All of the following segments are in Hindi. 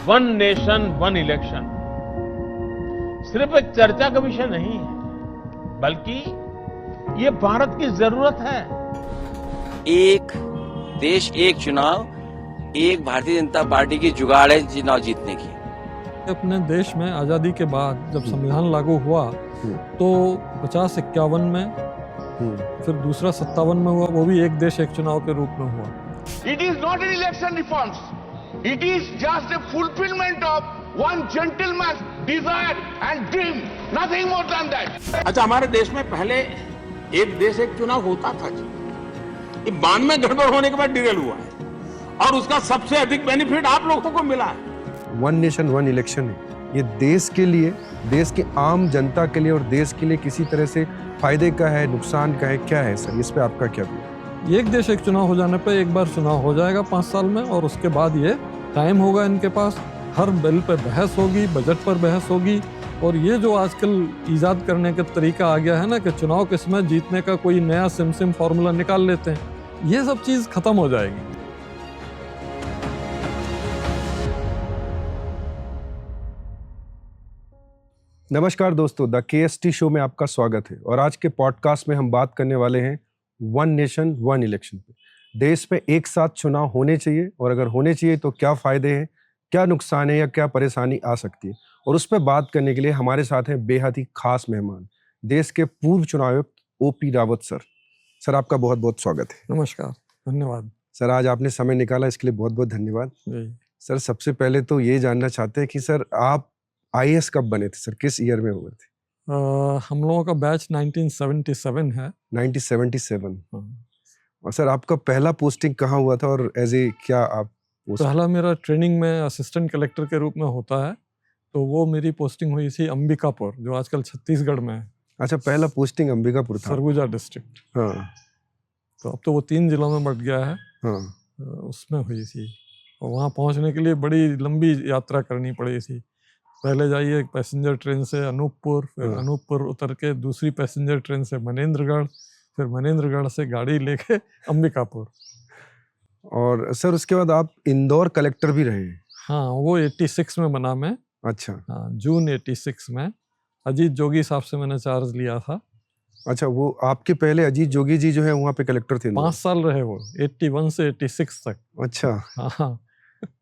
वन नेशन वन इलेक्शन सिर्फ एक चर्चा का विषय नहीं है, बल्कि ये भारत की जरूरत है। एक देश एक चुनाव, एक भारतीय जनता पार्टी की जुगाड़ है चुनाव जीतने की। अपने देश में आजादी के बाद जब संविधान लागू हुआ तो 50-51 में, फिर दूसरा 57 में हुआ, वो भी एक देश एक चुनाव के रूप में हुआ। It is not an election reforms. It is just a fulfillment of one gentleman's desire and dream. Nothing more than that. अच्छा, हमारे देश में पहले एक देश एक चुनाव होता था जी। ये 92 गड़बड़ होने के बाद डिरेल हुआ है और उसका सबसे अधिक बेनिफिट आप लोगों को मिला है। वन नेशन वन इलेक्शन है, ये देश के लिए, देश की आम जनता के लिए और देश के लिए किसी तरह से फायदे का है, नुकसान का है, क्या है सर? इस पे आपका क्या व्यू? एक देश एक चुनाव हो जाने पे एक बार चुनाव हो जाएगा 5 साल में, और उसके बाद ये टाइम होगा इनके पास, हर बिल पे बहस होगी, बजट पर बहस होगी। और ये जो आजकल इजाद करने का तरीका आ गया है ना कि चुनाव के समय जीतने का कोई नया सिम फॉर्मूला निकाल लेते हैं, ये सब चीज़ खत्म हो जाएगी। नमस्कार दोस्तों, द KST शो में आपका स्वागत है। और आज के पॉडकास्ट में हम बात करने वाले हैं वन नेशन वन इलेक्शन पे। देश में एक साथ चुनाव होने चाहिए, और अगर होने चाहिए तो क्या फ़ायदे हैं, क्या नुकसान है या क्या परेशानी आ सकती है। और उस पर बात करने के लिए हमारे साथ हैं बेहद ही खास मेहमान, देश के पूर्व चुनाव आयुक्त OP रावत सर। सर, आपका बहुत बहुत स्वागत है। नमस्कार, धन्यवाद सर, आज आपने समय निकाला, इसके लिए बहुत बहुत धन्यवाद। सर, सबसे पहले तो ये जानना चाहते हैं कि सर आप IAS कब बने थे सर, किस ईयर में हुए थे? हम लोगों का बैच 1977 है। 1977। और सर आपका पहला पोस्टिंग कहाँ हुआ था और एज ए क्या आप पहला मेरा ट्रेनिंग में असिस्टेंट कलेक्टर के रूप में होता है, तो वो मेरी पोस्टिंग हुई थी अंबिकापुर, जो आजकल छत्तीसगढ़ में है। अच्छा, पहला पोस्टिंग अंबिकापुर था। सरगुजा डिस्ट्रिक्ट। हाँ। तो अब तो वो 3 जिलों में बढ़ गया है। हाँ। उसमें हुई थी, और वहाँ पहुँचने के लिए बड़ी लंबी यात्रा करनी पड़ी थी। पहले जाइए पैसेंजर ट्रेन से अनूपपुर, फिर अनूपपुर उतर के दूसरी पैसेंजर ट्रेन से मनेंद्रगढ़, फिर मनेंद्रगढ़ से गाड़ी लेके अंबिकापुर। और सर उसके बाद आप इंदौर कलेक्टर भी रहे? हाँ, वो 86 में बना मैं। अच्छा। हाँ, जून 86 में अजीत जोगी साहब से मैंने चार्ज लिया था। अच्छा, वो आपके पहले अजीत जोगी जी जो है वहाँ पे कलेक्टर थे? 5 साल रहे वो, 81 से 86 तक। अच्छा। हाँ,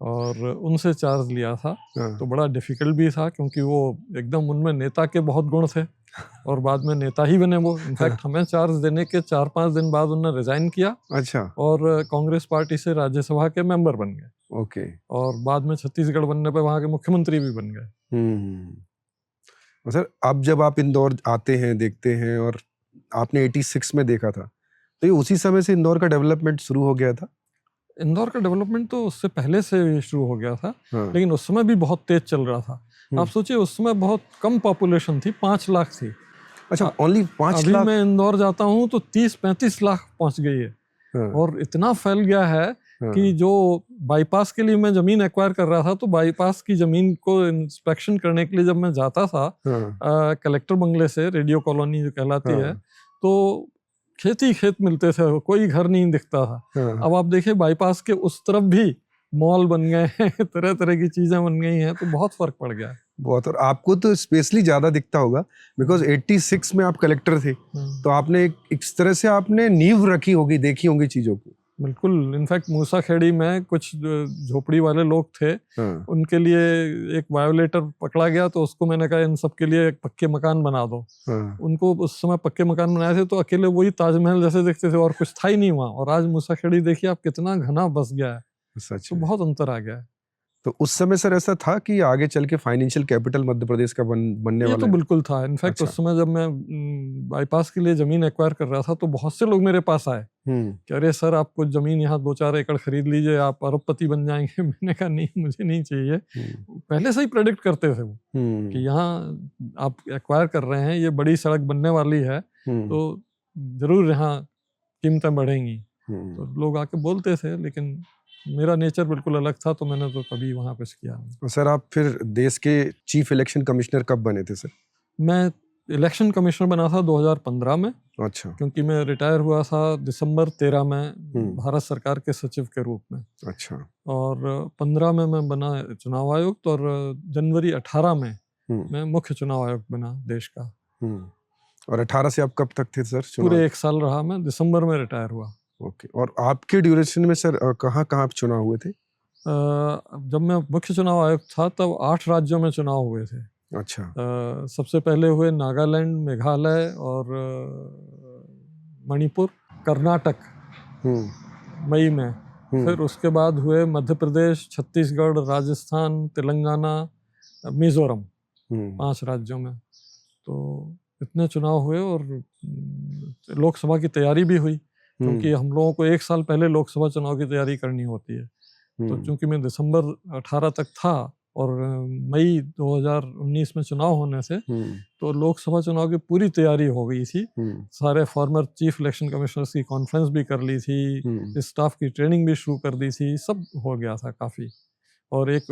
और उनसे चार्ज लिया था। तो बड़ा डिफिकल्ट भी था, क्योंकि वो एकदम, उनमें नेता के बहुत गुण थे और बाद में नेता ही बने वो। इनफैक्ट हमें चार्ज देने के 4-5 दिन बाद उन्होंने रिजाइन किया। अच्छा। और कांग्रेस पार्टी से राज्यसभा के मेंबर बन गए। ओके। और बाद में छत्तीसगढ़ बनने पे वहाँ के मुख्यमंत्री भी बन गए। सर, अब जब आप इंदौर आते हैं, देखते हैं, और आपने 86 में देखा था, तो ये उसी समय से इंदौर का डेवलपमेंट शुरू हो गया था? इंदौर का डेवलपमेंट तो उससे पहले से शुरू हो गया था। लेकिन उस समय भी बहुत तेज चल रहा था। आप सोचिए, उस समय बहुत कम पॉपुलेशन थी, 5 लाख थी। अच्छा, ओनली 5 लाख? अभी मैं इंदौर जाता हूँ तो 30-35 लाख पहुँच गई है। और इतना फैल गया है कि जो बाईपास के लिए मैं जमीन एक्वायर कर रहा था, तो बाईपास की जमीन को इंस्पेक्शन करने के लिए जब मैं जाता था कलेक्टर बंगले से, रेडियो कॉलोनी जो कहलाती है, तो खेत मिलते थे, कोई घर नहीं दिखता था। अब आप देखिए, बाईपास के उस तरफ भी मॉल बन गए हैं, तरह तरह की चीजें बन गई हैं, तो बहुत फर्क पड़ गया है। बहुत। और आपको तो स्पेशली ज्यादा दिखता होगा, बिकॉज 86 में आप कलेक्टर थे, तो आपने एक तरह से आपने नींव रखी होगी, देखी होंगी चीजों को। बिल्कुल। इनफैक्ट मूसाखेड़ी में कुछ झोपड़ी वाले लोग थे, उनके लिए एक वायोलेटर पकड़ा गया, तो उसको मैंने कहा इन सबके लिए एक पक्के मकान बना दो। उनको उस समय पक्के मकान बनाए थे, तो अकेले वही ताजमहल जैसे दिखते थे, और कुछ था ही नहीं वहाँ। और आज मूसाखेड़ी देखिए आप, कितना घना बस गया है। सच। तो बहुत अंतर आ गया है। तो उस समय सर ऐसा था कि आगे चल के फाइनेंशियल कैपिटल मध्य प्रदेश का बनने वाला? तो बिल्कुल था। इनफैक्ट उस समय जब मैं बाईपास के लिए जमीन एक्वायर कर रहा था, तो बहुत से लोग मेरे पास आए कि अरे सर, आपको जमीन यहाँ 2-4 एकड़ खरीद लीजिए, आप अरबपति बन जाएंगे। मैंने कहा नहीं, मुझे नहीं चाहिए। पहले से ही प्रेडिक्ट करते थे वो कि यहाँ आप एक्वायर कर रहे हैं, ये बड़ी सड़क बनने वाली है, तो जरूर यहाँ कीमतें बढ़ेंगी। तो लोग आके बोलते थे, लेकिन मेरा नेचर बिल्कुल अलग था, तो मैंने तो कभी वहाँ कुछ किया नहीं। सर, आप फिर देश के चीफ इलेक्शन कमिश्नर कब बने थे सर? मैं इलेक्शन कमिश्नर बना था 2015 में। अच्छा। क्योंकि मैं रिटायर हुआ था दिसंबर 13 में भारत सरकार के सचिव के रूप में। अच्छा। और 15 में मैं बना चुनाव आयुक्त और जनवरी 18 में मैं मुख्य चुनाव आयुक्त बना देश का। और 18 से आप कब तक थे सर चुनाव? पूरे 1 साल रहा, मैं दिसंबर में रिटायर हुआ। ओके। और आपके ड्यूरेशन में सर कहाँ कहाँ चुनाव हुए थे? जब मैं मुख्य चुनाव आयुक्त था तब 8 राज्यों में चुनाव हुए थे। अच्छा। सबसे पहले हुए नागालैंड, मेघालय और मणिपुर, कर्नाटक मई में। फिर उसके बाद हुए मध्य प्रदेश, छत्तीसगढ़, राजस्थान, तेलंगाना, मिजोरम, 5 राज्यों में। तो इतने चुनाव हुए और लोकसभा की तैयारी भी हुई, क्योंकि हम लोगों को 1 साल पहले लोकसभा चुनाव की तैयारी करनी होती है। तो चूंकि मैं दिसंबर 18 तक था और मई 2019 में चुनाव होने से तो लोकसभा चुनाव की पूरी तैयारी हो गई थी। सारे फॉर्मर चीफ इलेक्शन कमिश्नर्स की कॉन्फ्रेंस भी कर ली थी, स्टाफ की ट्रेनिंग भी शुरू कर दी थी, सब हो गया था काफ़ी। और एक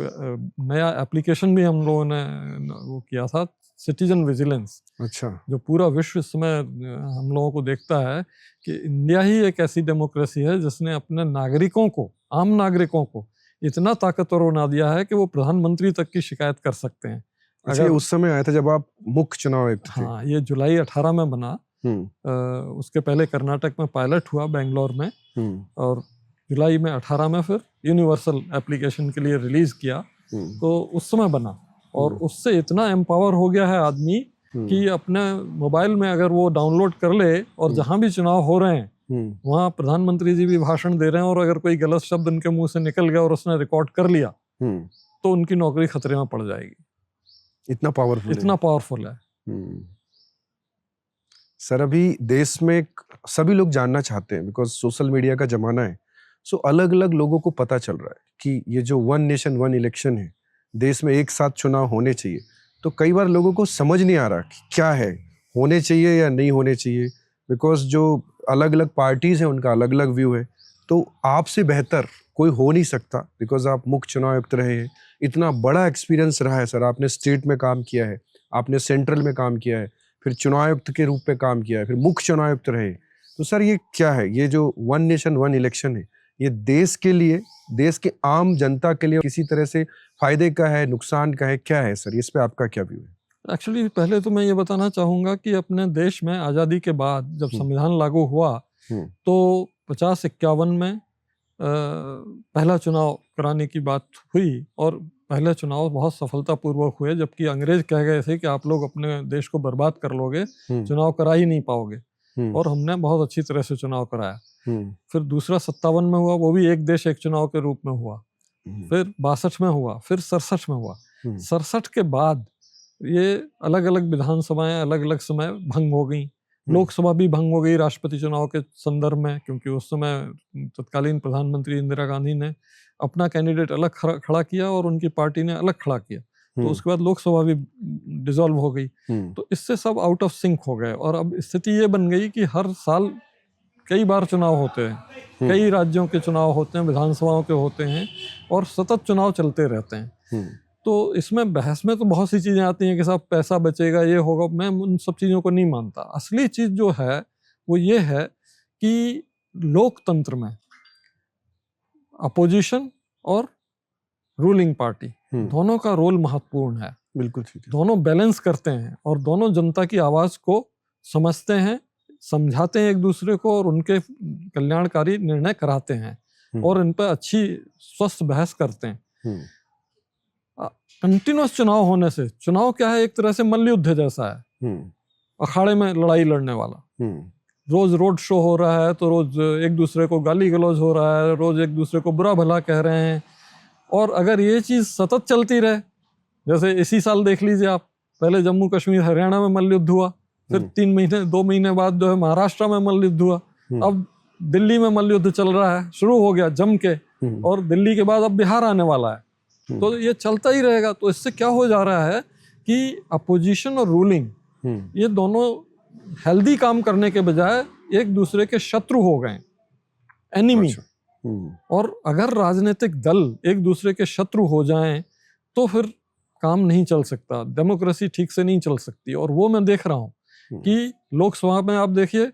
नया एप्लीकेशन भी हम लोगों ने वो किया था, सिटीजन विजिलेंस। अच्छा। जो पूरा विश्व इस समय हम लोगों को देखता है कि इंडिया ही एक ऐसी डेमोक्रेसी है जिसने अपने नागरिकों को, आम नागरिकों को इतना ताकतवर बना दिया है कि वो प्रधानमंत्री तक की शिकायत कर सकते हैं। अच्छा, ये उस समय आया था जब आप मुख्य चुनाव आयुक्त थे? हाँ, ये जुलाई 18 में बना। उसके पहले कर्नाटक में पायलट हुआ बेंगलोर में, और जुलाई में 18 में फिर यूनिवर्सल एप्लीकेशन के लिए रिलीज किया, तो उस समय बना। और उससे इतना एम्पावर हो गया है आदमी कि अपने मोबाइल में अगर वो डाउनलोड कर ले और जहां भी चुनाव हो रहे हैं वहां प्रधानमंत्री जी भी भाषण दे रहे हैं और अगर कोई गलत शब्द उनके मुंह से निकल गया और उसने रिकॉर्ड कर लिया तो उनकी नौकरी खतरे में पड़ जाएगी। इतना पावरफुल है। सर, अभी देश में सभी लोग जानना चाहते हैं, बिकॉज सोशल मीडिया का जमाना है, सो अलग अलग लोगों को पता चल रहा है कि ये जो 1 नेशन 1 इलेक्शन है, देश में एक साथ चुनाव होने चाहिए। तो कई बार लोगों को समझ नहीं आ रहा कि क्या है, होने चाहिए या नहीं होने चाहिए, बिकॉज जो अलग अलग पार्टीज हैं उनका अलग अलग व्यू है। तो आपसे बेहतर कोई हो नहीं सकता, बिकॉज आप मुख्य चुनाव आयुक्त रहे हैं, इतना बड़ा एक्सपीरियंस रहा है सर, आपने स्टेट में काम किया है, आपने सेंट्रल में काम किया है, फिर चुनाव आयुक्त के रूप में काम किया है, फिर मुख्य चुनाव आयुक्त रहे। तो सर ये क्या है, ये जो 1 नेशन 1 इलेक्शन है, ये देश के लिए, देश के आम जनता के लिए किसी तरह से फायदे का है, नुकसान का है, क्या है सर, इस पे आपका क्या व्यू है? एक्चुअली पहले तो मैं ये बताना चाहूँगा कि अपने देश में आज़ादी के बाद जब संविधान लागू हुआ तो 50-51 में पहला चुनाव कराने की बात हुई और पहले चुनाव बहुत सफलतापूर्वक हुए, जबकि अंग्रेज कह गए थे कि आप लोग अपने देश को बर्बाद कर लोगे, चुनाव करा ही नहीं पाओगे, और हमने बहुत अच्छी तरह से चुनाव कराया। फिर दूसरा 57 में हुआ, वो भी एक देश एक चुनाव के रूप में हुआ। फिर 62 में हुआ, फिर 67 में हुआ। 67 के बाद ये अलग अलग विधानसभाएं अलग अलग समय भंग हो गई, लोकसभा भी भंग हो गई राष्ट्रपति चुनाव के संदर्भ में, क्योंकि उस समय तत्कालीन प्रधानमंत्री इंदिरा गांधी ने अपना कैंडिडेट अलग खड़ा किया और उनकी पार्टी ने अलग खड़ा किया, तो उसके बाद लोकसभा भी डिसॉल्व हो गई। तो इससे सब आउट ऑफ सिंक हो गए और अब स्थिति ये बन गई कि हर साल कई बार चुनाव होते हैं, कई राज्यों के चुनाव होते हैं, विधानसभाओं के होते हैं और सतत चुनाव चलते रहते हैं। तो इसमें बहस में तो बहुत सी चीजें आती हैं कि साहब पैसा बचेगा, ये होगा, मैं उन सब चीजों को नहीं मानता। असली चीज जो है वो ये है कि लोकतंत्र में अपोजिशन और रूलिंग पार्टी दोनों का रोल महत्वपूर्ण है। बिल्कुल ठीक है। दोनों बैलेंस करते हैं और दोनों जनता की आवाज को समझते हैं, समझाते हैं एक दूसरे को और उनके कल्याणकारी निर्णय कराते हैं और इन पर अच्छी स्वस्थ बहस करते हैं। कंटिन्यूअस चुनाव होने से, चुनाव क्या है, एक तरह से मल्लयुद्ध जैसा है, अखाड़े में लड़ाई लड़ने वाला। रोज रोड शो हो रहा है तो रोज एक दूसरे को गाली गलौज हो रहा है, रोज एक दूसरे को बुरा भला कह रहे हैं। और अगर ये चीज सतत चलती रहे, जैसे इसी साल देख लीजिए आप, पहले जम्मू कश्मीर हरियाणा में मल्लयुद्ध हुआ, फिर 2 महीने बाद जो है महाराष्ट्र में मल्लयुद्ध हुआ, अब दिल्ली में मल्लयुद्ध चल रहा है, शुरू हो गया जम के, और दिल्ली के बाद अब बिहार आने वाला है। तो ये चलता ही रहेगा। तो इससे क्या हो जा रहा है कि अपोजिशन और रूलिंग ये दोनों हेल्दी काम करने के बजाय एक दूसरे के शत्रु हो गए, एनिमी। और अगर राजनीतिक दल एक दूसरे के शत्रु हो जाएं तो फिर काम नहीं चल सकता, डेमोक्रेसी ठीक से नहीं चल सकती। और वो मैं देख रहा हूँ कि लोकसभा में आप देखिए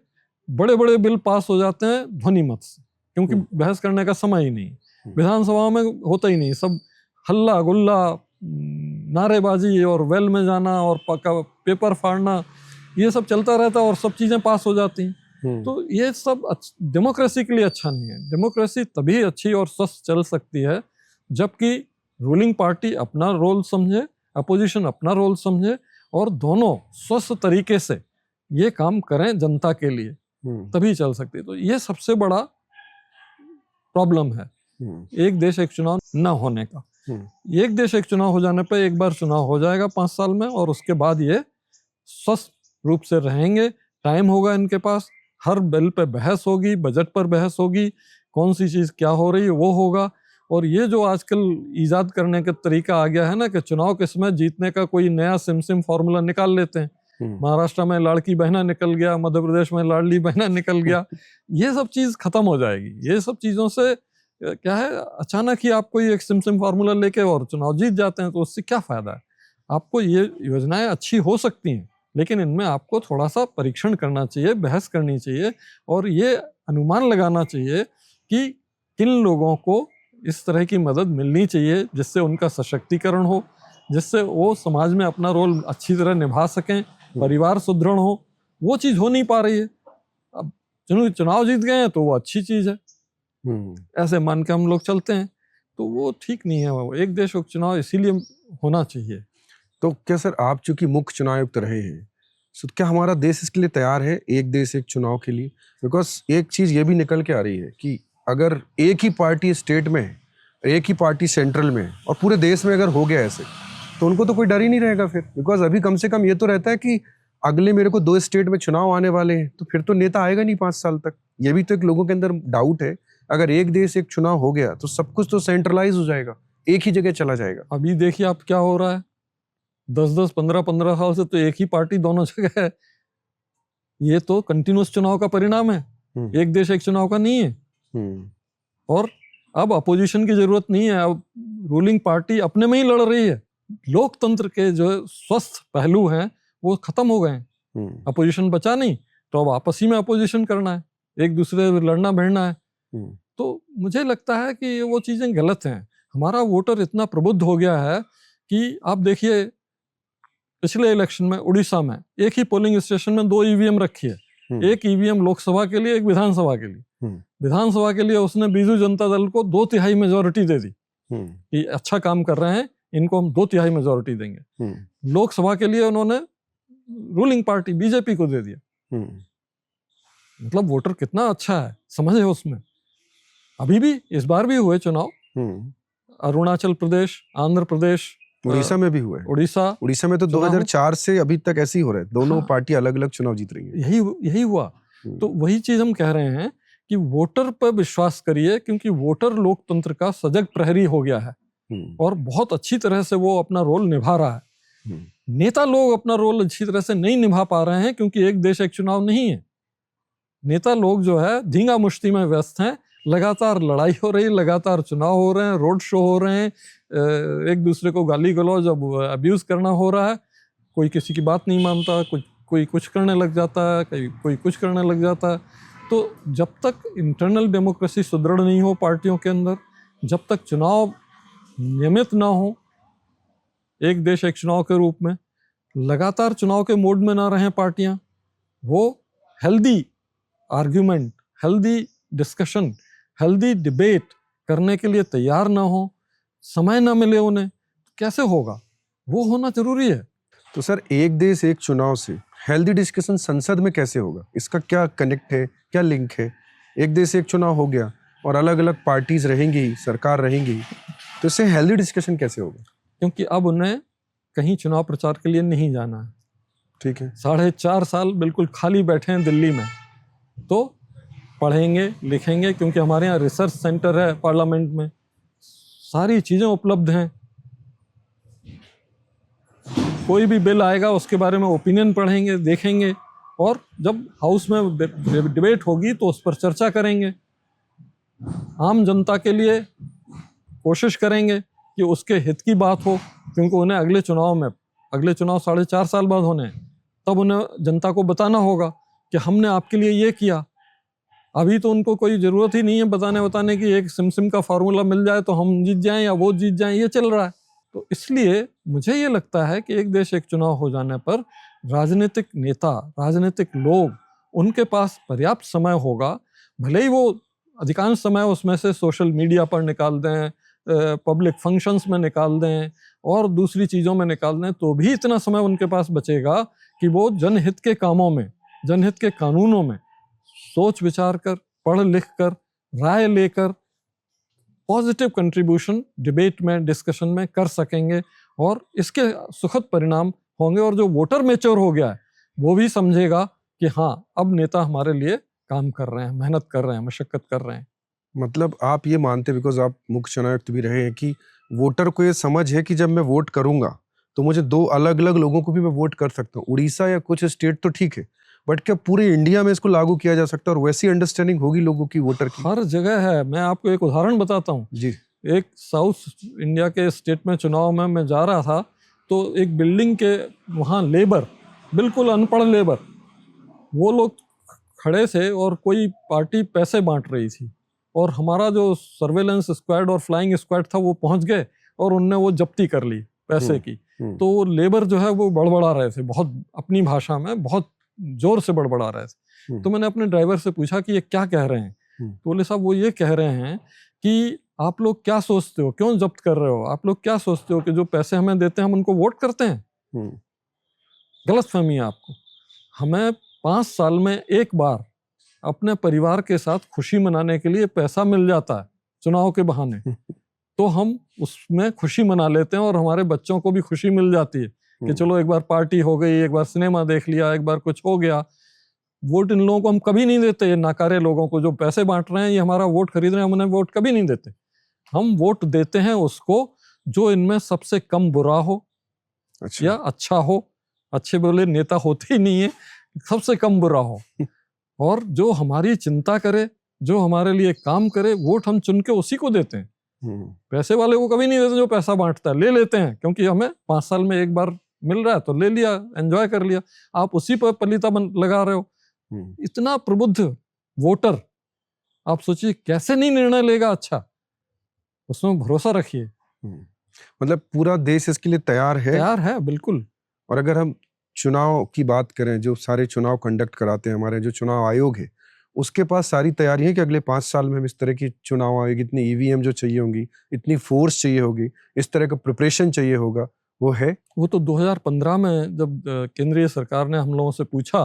बड़े बड़े बिल पास हो जाते हैं ध्वनि मत से, क्योंकि बहस करने का समय ही नहीं। विधानसभा में होता ही नहीं, सब हल्ला गुल्ला, नारेबाजी और वेल में जाना और पेपर फाड़ना, ये सब चलता रहता है और सब चीजें पास हो जाती हैं। तो ये सब डेमोक्रेसी के लिए अच्छा नहीं है। डेमोक्रेसी तभी अच्छी और स्वस्थ चल सकती है जबकि रूलिंग पार्टी अपना रोल समझे, अपोजिशन अपना रोल समझे और दोनों स्वस्थ तरीके से ये काम करें जनता के लिए, तभी चल सकती है। तो ये सबसे बड़ा प्रॉब्लम है एक देश एक चुनाव न होने का। एक देश एक चुनाव हो जाने पर एक बार चुनाव हो जाएगा 5 साल में और उसके बाद ये स्वस्थ रूप से रहेंगे। टाइम होगा इनके पास, हर बिल पे बहस होगी, बजट पर बहस होगी, कौन सी चीज क्या हो रही है वो होगा। और ये जो आजकल इजाद करने का तरीका आ गया है ना कि चुनाव के समय जीतने का कोई नया सिम फार्मूला निकाल लेते हैं। महाराष्ट्र में लाड़की बहना निकल गया, मध्य प्रदेश में लाडली बहना निकल गया, ये सब चीज खत्म हो जाएगी। ये सब चीजों से क्या है, अचानक ही आप कोई एक सिम फार्मूला लेके और चुनाव जीत जाते हैं तो उससे क्या फायदा है। आपको ये योजनाएं अच्छी हो सकती हैं लेकिन इनमें आपको थोड़ा सा परीक्षण करना चाहिए, बहस करनी चाहिए और ये अनुमान लगाना चाहिए कि किन लोगों को इस तरह की मदद मिलनी चाहिए जिससे उनका सशक्तिकरण हो, जिससे वो समाज में अपना रोल अच्छी तरह निभा सकें, परिवार सुदृढ़ हो। वो चीज हो नहीं पा रही है। अब चुनाव जीत गए हैं तो वो अच्छी चीज है, ऐसे मान के हम लोग चलते हैं, तो वो ठीक नहीं है। वो एक देश एक चुनाव इसीलिए होना चाहिए। तो क्या सर, आप चूंकि मुख्य चुनाव आयुक्त रहे हैं, तो क्या हमारा देश इसके लिए तैयार है एक देश एक चुनाव के लिए? बिकॉज एक चीज ये भी निकल के आ रही है कि अगर एक ही पार्टी स्टेट में है, एक ही पार्टी सेंट्रल में है और पूरे देश में अगर हो गया ऐसे, तो उनको तो कोई डर ही नहीं रहेगा फिर। बिकॉज अभी कम से कम ये तो रहता है कि अगले मेरे को 2 स्टेट में चुनाव आने वाले हैं, तो फिर तो नेता आएगा नहीं 5 साल तक। ये भी तो एक लोगों के अंदर डाउट है। अगर एक देश एक चुनाव हो गया तो सब कुछ तो सेंट्रलाइज हो जाएगा, एक ही जगह चला जाएगा। अभी देखिए आप क्या हो रहा है, 10-10, 15-15 साल से तो एक ही पार्टी दोनों जगह है। ये तो कंटिन्यूस चुनाव का परिणाम है, एक देश एक चुनाव का नहीं है। और अब अपोजिशन की जरूरत नहीं है, अब रूलिंग पार्टी अपने में ही लड़ रही है। लोकतंत्र के जो स्वस्थ पहलू हैं वो खत्म हो गए हैं। अपोजिशन बचा नहीं तो अब आपस ही में अपोजिशन करना है, एक दूसरे से लड़ना भिड़ना है। तो मुझे लगता है कि वो चीजें गलत हैं। हमारा वोटर इतना प्रबुद्ध हो गया है कि आप देखिए पिछले इलेक्शन में उड़ीसा में एक ही पोलिंग स्टेशन में 2 ईवीएम रखी है, एक ईवीएम लोकसभा के लिए, एक विधानसभा के लिए। विधानसभा के लिए उसने बीजू जनता दल को 2/3 मेजोरिटी दे दी कि अच्छा काम कर रहे हैं, इनको हम 2/3 मेजोरिटी देंगे। लोकसभा के लिए उन्होंने रूलिंग पार्टी बीजेपी को दे दिया। मतलब वोटर कितना अच्छा है, समझे उसमें। अभी भी इस बार भी हुए चुनाव, अरुणाचल प्रदेश, आंध्र प्रदेश, उड़ीसा में भी हुआ है। उड़ीसा में तो 2004 से अभी तक ऐसे ही हो रहा है, दोनों पार्टी अलग अलग चुनाव जीत रही है। यही हुआ। तो वही चीज हम कह रहे हैं कि वोटर पर विश्वास करिए, क्योंकि वोटर लोकतंत्र का सजग प्रहरी हो गया है और बहुत अच्छी तरह से वो अपना रोल निभा रहा है। नेता लोग अपना रोल अच्छी तरह से नहीं निभा पा रहे हैं क्योंकि एक देश एक चुनाव नहीं है। नेता लोग जो है धींगा मुश्ती में व्यस्त हैं, लगातार लड़ाई हो रही, लगातार चुनाव हो रहे हैं, रोड शो हो रहे हैं, एक दूसरे को गाली गलौज अब्यूज करना हो रहा है। कोई किसी की बात नहीं मानता, कोई कुछ करने लग जाता है, कोई कुछ करने लग जाता है। तो जब तक इंटरनल डेमोक्रेसी सुदृढ़ नहीं हो पार्टियों के अंदर, जब तक चुनाव नियमित ना हो एक देश एक चुनाव के रूप में, लगातार चुनाव के मोड में ना रहें पार्टियां, वो healthy argument, healthy discussion, healthy debate करने के लिए तैयार ना हो, समय ना मिले उन्हें, तो कैसे होगा? वो होना जरूरी है। तो सर, एक देश एक चुनाव से हेल्दी डिस्कशन संसद में कैसे होगा? इसका क्या कनेक्ट है, क्या लिंक है? एक देश एक चुनाव हो गया और अलग अलग पार्टीज रहेंगी, सरकार रहेंगी, तो इससे हेल्दी डिस्कशन कैसे होगा? क्योंकि अब उन्हें कहीं चुनाव प्रचार के लिए नहीं जाना है। ठीक है, 4.5 साल बिल्कुल खाली बैठे हैं दिल्ली में, तो पढ़ेंगे लिखेंगे, क्योंकि हमारे यहाँ रिसर्च सेंटर है पार्लियामेंट में, सारी चीजें उपलब्ध हैं। कोई भी बिल आएगा उसके बारे में ओपिनियन पढ़ेंगे, देखेंगे, और जब हाउस में डिबेट होगी तो उस पर चर्चा करेंगे। आम जनता के लिए कोशिश करेंगे कि उसके हित की बात हो, क्योंकि उन्हें अगले चुनाव 4.5 साल बाद होने हैं, तब उन्हें जनता को बताना होगा कि हमने आपके लिए ये किया। अभी तो उनको कोई जरूरत ही नहीं है बताने की, एक सिम का फार्मूला मिल जाए तो हम जीत जाएं या वो जीत जाएं, ये चल रहा है। तो इसलिए मुझे ये लगता है कि एक देश एक चुनाव हो जाने पर राजनीतिक नेता, राजनीतिक लोग, उनके पास पर्याप्त समय होगा, भले ही वो अधिकांश समय उसमें से सोशल मीडिया पर निकाल दें, पब्लिक फंक्शंस में निकाल दें और दूसरी चीज़ों में निकाल दें, तो भी इतना समय उनके पास बचेगा कि वो जनहित के कामों में, जनहित के कानूनों में सोच विचार कर, पढ़ लिख कर, राय लेकर पॉजिटिव कंट्रीब्यूशन डिबेट में, डिस्कशन में कर सकेंगे और इसके सुखद परिणाम होंगे। और जो वोटर मैच्योर हो गया है वो भी समझेगा कि हाँ, अब नेता हमारे लिए काम कर रहे हैं, मेहनत कर रहे हैं, मशक्कत कर रहे हैं। मतलब आप ये मानते, बिकॉज आप मुख्य चुनाव आयुक्त भी रहे हैं, कि वोटर को ये समझ है कि जब मैं वोट करूंगा तो मुझे 2 अलग अलग लोगों को भी मैं वोट कर सकता हूँ। उड़ीसा या कुछ स्टेट तो ठीक है, बट क्या पूरे इंडिया में इसको लागू किया जा सकता है और वैसी अंडरस्टैंडिंग होगी लोगों की वोटर की? हर जगह है। मैं आपको एक उदाहरण बताता हूँ जी। एक साउथ इंडिया के स्टेट में चुनाव में मैं जा रहा था, तो एक बिल्डिंग के वहाँ लेबर, बिल्कुल अनपढ़ लेबर, वो लोग खड़े थे और कोई पार्टी पैसे बांट रही थी और हमारा जो सर्वेलेंस स्क्वाड और फ्लाइंग स्क्वाड था वो पहुंच गए और उनने वो जब्ती कर ली पैसे की। तो वो लेबर जो है वो बड़बड़ा रहे थे, बहुत अपनी भाषा में बहुत जोर से बड़बड़ा रहे थे। तो मैंने अपने ड्राइवर से पूछा कि ये क्या कह रहे हैं? तो बोले साहब वो ये कह रहे हैं कि आप लोग क्या सोचते हो, क्यों जब्त कर रहे हो? आप लोग क्या सोचते हो कि जो पैसे हमें देते हैं हम उनको वोट करते हैं? गलतफहमी है आपको। हमें 5 साल में एक बार अपने परिवार के साथ खुशी मनाने के लिए पैसा मिल जाता है चुनाव के बहाने, तो हम उसमें खुशी मना लेते हैं और हमारे बच्चों को भी खुशी मिल जाती है कि चलो एक बार पार्टी हो गई, एक बार सिनेमा देख लिया, एक बार कुछ हो गया। वोट इन लोगों को हम कभी नहीं देते, ये नाकारे लोगों को जो पैसे बांट रहे हैं, ये हमारा वोट खरीद रहे हैं, हम उन्हें वोट कभी नहीं देते। हम वोट देते हैं उसको जो इनमें सबसे कम बुरा हो या अच्छा हो। अच्छे बोले नेता होते ही नहीं है, सबसे कम बुरा हो और जो हमारी चिंता करे, जो हमारे लिए काम करे, वोट हम चुन के उसी को देते हैं। पैसे वाले को कभी नहीं देते जो पैसा बांटता है। ले लेते हैं क्योंकि हमें 5 साल में एक बार मिल रहा है तो ले लिया, एंजॉय कर लिया। आप उसी पर पलीता लगा रहे हो। इतना प्रबुद्ध वोटर, आप सोचिए कैसे नहीं निर्णय लेगा अच्छा, उसमें भरोसा रखिए। मतलब पूरा देश इसके लिए तैयार है बिल्कुल। और अगर हम चुनाव की बात करें, जो सारे चुनाव कंडक्ट कराते हैं हमारे जो चुनाव आयोग है, उसके पास सारी तैयारी है कि अगले 5 साल में हम इस तरह की चुनाव आयोग, इतनी ईवीएम जो चाहिए होंगी, इतनी फोर्स चाहिए होगी, इस तरह का प्रिपरेशन चाहिए होगा, वो है? वो तो 2015 में जब केंद्रीय सरकार ने हम लोगों से पूछा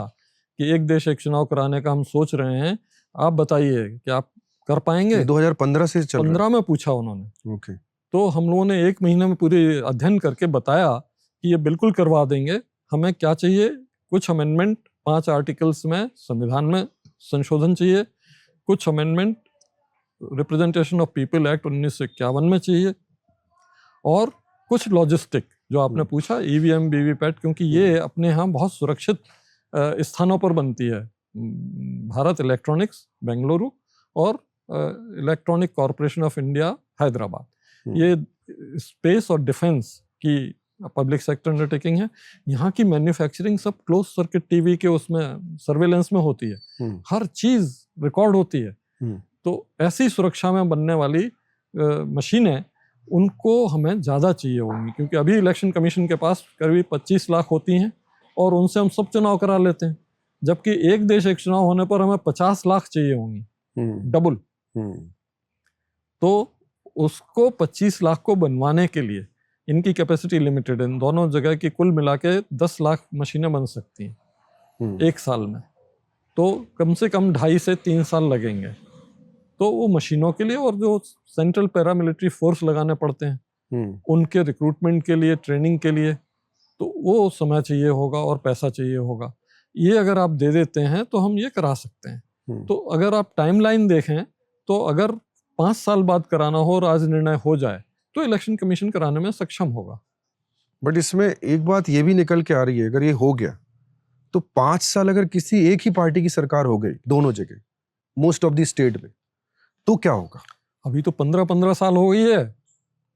कि एक देश एक चुनाव कराने का हम सोच रहे हैं, आप बताइए कि आप कर पाएंगे। 2015 से चल 15 में पूछा उन्होंने। ओके। तो हम लोगों ने 1 महीने में पूरे अध्ययन करके बताया कि ये बिल्कुल करवा देंगे। हमें क्या चाहिए? कुछ अमेंडमेंट 5 आर्टिकल्स में संविधान में संशोधन चाहिए, कुछ amendment representation of people act 1951 में चाहिए और कुछ लॉजिस्टिक जो आपने पूछा, ईवीएम, वीवीपैट, क्योंकि ये अपने यहाँ बहुत सुरक्षित स्थानों पर बनती है। भारत इलेक्ट्रॉनिक्स बेंगलुरु और electronic corporation of India Hyderabad, ये स्पेस और डिफेंस की पब्लिक सेक्टर अंडरटेकिंग है। यहाँ की मैन्युफैक्चरिंग सब क्लोज सर्किट टीवी के उसमें सर्वेलेंस में होती है, हर चीज रिकॉर्ड होती है। तो ऐसी सुरक्षा में बनने वाली मशीनें, उनको हमें ज़्यादा चाहिए होंगी, क्योंकि अभी इलेक्शन कमीशन के पास करीब 25 लाख होती हैं और उनसे हम सब चुनाव करा लेते हैं, जबकि एक देश एक चुनाव होने पर हमें 50 लाख चाहिए होंगी, डबल। तो उसको 25 लाख को बनवाने के लिए इनकी कैपेसिटी लिमिटेड है। इन दोनों जगह की कुल मिला के 10 लाख मशीनें बन सकती हैं 1 साल में, तो कम से कम 2.5 से 3 साल लगेंगे। तो वो मशीनों के लिए और जो सेंट्रल पैरामिलिट्री फोर्स लगाने पड़ते हैं उनके रिक्रूटमेंट के लिए, ट्रेनिंग के लिए, तो वो समय चाहिए होगा और पैसा चाहिए होगा। ये अगर आप दे देते हैं तो हम ये करा सकते हैं। तो अगर आप टाइमलाइन देखें तो अगर 5 साल बाद कराना हो और आज निर्णय हो जाए तो इलेक्शन कमीशन कराने में सक्षम होगा। बट इसमें एक बात ये भी निकल के आ रही है, अगर ये हो गया तो 5 साल अगर किसी एक ही पार्टी की सरकार हो गई दोनों जगह, मोस्ट ऑफ द स्टेट में, तो क्या होगा? अभी तो 15-15 साल हो गई है